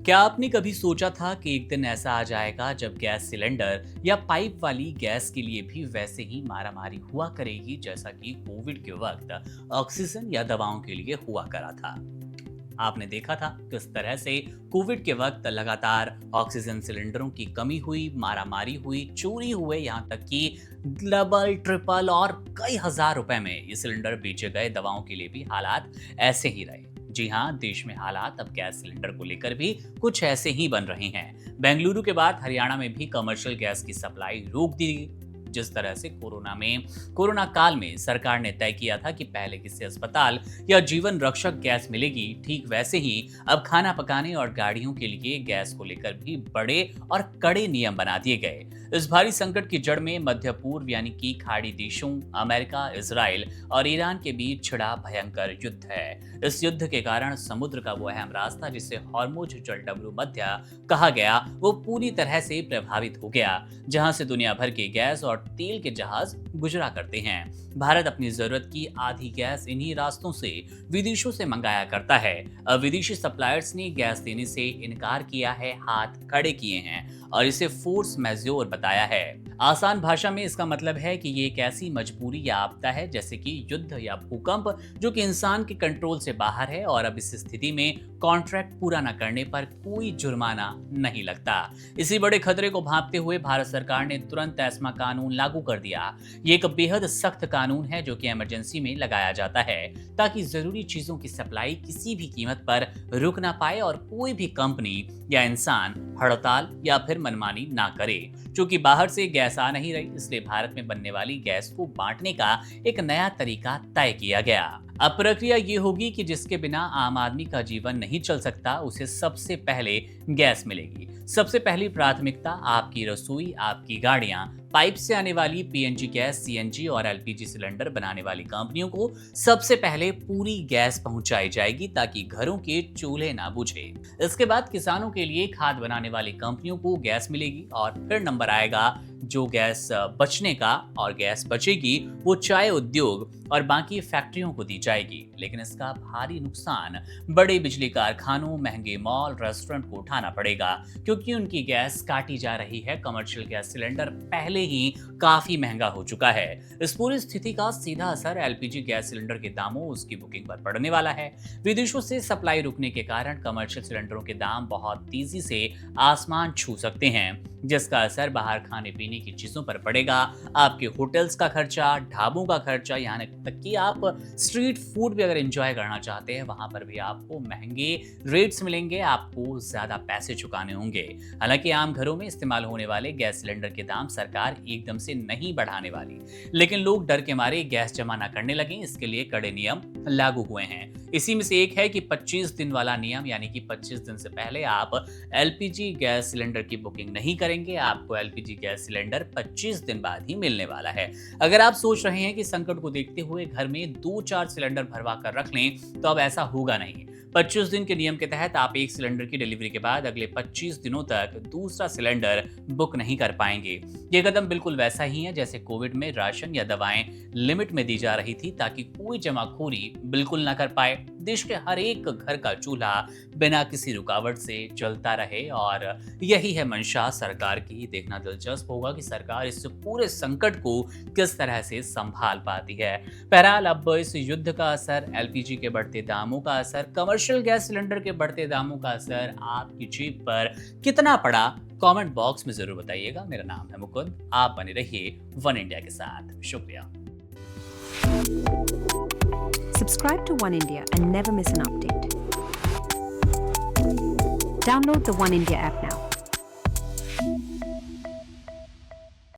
क्या आपने कभी सोचा था कि एक दिन ऐसा आ जाएगा जब गैस सिलेंडर या पाइप वाली गैस के लिए भी वैसे ही मारामारी हुआ करेगी जैसा कि कोविड के वक्त ऑक्सीजन या दवाओं के लिए हुआ करा था। आपने देखा था किस तरह से कोविड के वक्त लगातार ऑक्सीजन सिलेंडरों की कमी हुई, मारामारी हुई, चोरी हुए, यहाँ तक कि डबल ट्रिपल और कई हजार रुपए में ये सिलेंडर बेचे गए। दवाओं के लिए भी हालात ऐसे ही रहे। जी हाँ, देश में हालात अब गैस सिलेंडर को लेकर भी कुछ ऐसे ही बन रहे हैं। बेंगलुरु के बाद हरियाणा में भी कमर्शियल गैस की सप्लाई रोक दी गई। जिस तरह से कोरोना काल में सरकार ने तय किया था कि पहले किसी अस्पताल या जीवन रक्षक गैस मिलेगी, ठीक वैसे ही अब खाना पकाने और गाड़ियों के लिए गैस को लेकर भी बड़े और कड़े नियम बना दिए गए। इस भारी संकट की जड़ में मध्य पूर्व यानी कि खाड़ी देशों अमेरिका, इजराइल और ईरान के बीच छिड़ा भयंकर युद्ध है। इस युद्ध के कारण समुद्र का वो अहम रास्ता जिसे हॉर्मुज जलडमरू मध्य कहा गया, वो पूरी तरह से प्रभावित हो गया, जहां से दुनिया भर के गैस और तेल के जहाज गुजरा करते हैं। भारत अपनी जरूरत की आधी गैस इन्हीं रास्तों से विदेशों से मंगाया करता है। अब विदेशी सप्लायर्स ने गैस देने से इनकार किया है, हाथ खड़े किए हैं और इसे फोर्स मैज्योर बताया है। आसान भाषा में इसका मतलब है कि ये एक ऐसी मजबूरी या आपदा है जैसे कि युद्ध या भूकंप, जो कि इंसान के कंट्रोल से बाहर है और अब इस स्थिति में कॉन्ट्रैक्ट पूरा न करने पर कोई जुर्माना नहीं लगता। इसी बड़े खतरे को भांपते हुए भारत सरकार ने तुरंत एस्मा कानून लागू कर दिया। ये एक बेहद सख्त कानून है जो कि इमरजेंसी में लगाया जाता है ताकि जरूरी चीजों की सप्लाई किसी भी कीमत पर रुक ना पाए और कोई भी कंपनी या इंसान हड़ताल या फिर मनमानी ना करे। चूंकि बाहर से गैस आ नहीं रही, इसलिए भारत में बनने वाली गैस को बांटने का एक नया तरीका तय किया गया। अब प्रक्रिया ये होगी कि जिसके बिना आम आदमी का जीवन नहीं चल सकता, उसे सबसे पहले गैस मिलेगी। सबसे पहली प्राथमिकता आपकी रसोई, आपकी गाड़ियां, पाइप से आने वाली पीएनजी गैस, सीएनजी और एलपीजी सिलेंडर बनाने वाली कंपनियों को सबसे पहले पूरी गैस पहुंचाई जाएगी ताकि घरों के चूल्हे ना बुझे। इसके बाद किसानों के लिए खाद बनाने वाली कंपनियों को गैस मिलेगी और फिर नंबर आएगा जो गैस बचने का, और गैस बचेगी वो चाय उद्योग और बाकी फैक्ट्रियों को दी जाएगी। लेकिन इसका भारी नुकसान बड़े बिजली कारखानों, महंगे मॉल, रेस्टोरेंट को उठाना पड़ेगा क्योंकि उनकी गैस काटी जा रही है। कमर्शियल गैस सिलेंडर पहले ही काफी महंगा हो चुका है। इस पूरी स्थिति का सीधा असर एलपीजी गैस सिलेंडर के दामों, उसकी बुकिंग पर पड़ने वाला है। विदेशों से सप्लाई रुकने के कारण कमर्शियल सिलेंडरों के दाम बहुत तेजी से आसमान छू सकते हैं, जिसका असर बाहर खाने पीने की चीजों पर पड़ेगा। आपके होटल्स का खर्चा, ढाबों का खर्चा, यहाँ तक कि आप स्ट्रीट फूड भी अगर एंजॉय करना चाहते हैं, वहां पर भी आपको महंगे रेट्स मिलेंगे, आपको ज्यादा पैसे चुकाने होंगे। हालांकि आम घरों में इस्तेमाल होने वाले गैस सिलेंडर के दाम सरकार एकदम से नहीं बढ़ाने वाली, लेकिन लोग डर के मारे गैस जमा न करने लगे, इसके लिए कड़े नियम लागू हुए हैं। इसी में से एक है कि 25 दिन वाला नियम, यानी कि 25 दिन से पहले आप एलपीजी गैस सिलेंडर की बुकिंग नहीं करेंगे, आपको एलपीजी गैस सिलेंडर 25 दिन बाद ही मिलने वाला है। अगर आप सोच रहे हैं कि संकट को देखते हुए घर में 2-4 सिलेंडर भरवा कर रख लें, तो अब ऐसा होगा नहीं। 25 दिन के नियम के तहत आप एक सिलेंडर की डिलीवरी के बाद अगले 25 दिनों तक दूसरा सिलेंडर बुक नहीं कर पाएंगे। ये कदम बिल्कुल वैसा ही है जैसे कोविड में राशन या दवाएं लिमिट में दी जा रही थी ताकि कोई जमाखोरी बिल्कुल ना कर पाए। देश के हर एक घर का चूल्हा बिना किसी रुकावट से चलता रहे और यही है मंशा सरकार की। देखना दिलचस्प होगा कि सरकार इस पूरे संकट को किस तरह से संभाल पाती है। बहरहाल अब इस युद्ध का असर, एलपीजी के बढ़ते दामों का असर, कमर्शियल गैस सिलेंडर के बढ़ते दामों का असर आपकी जेब पर कितना पड़ा, कमेंट बॉक्स में जरूर बताइएगा। मेरा नाम है मुकुंद, आप बने रहिए वन इंडिया के साथ। शुक्रिया। Subscribe to One India and never miss an update. Download the One India app now.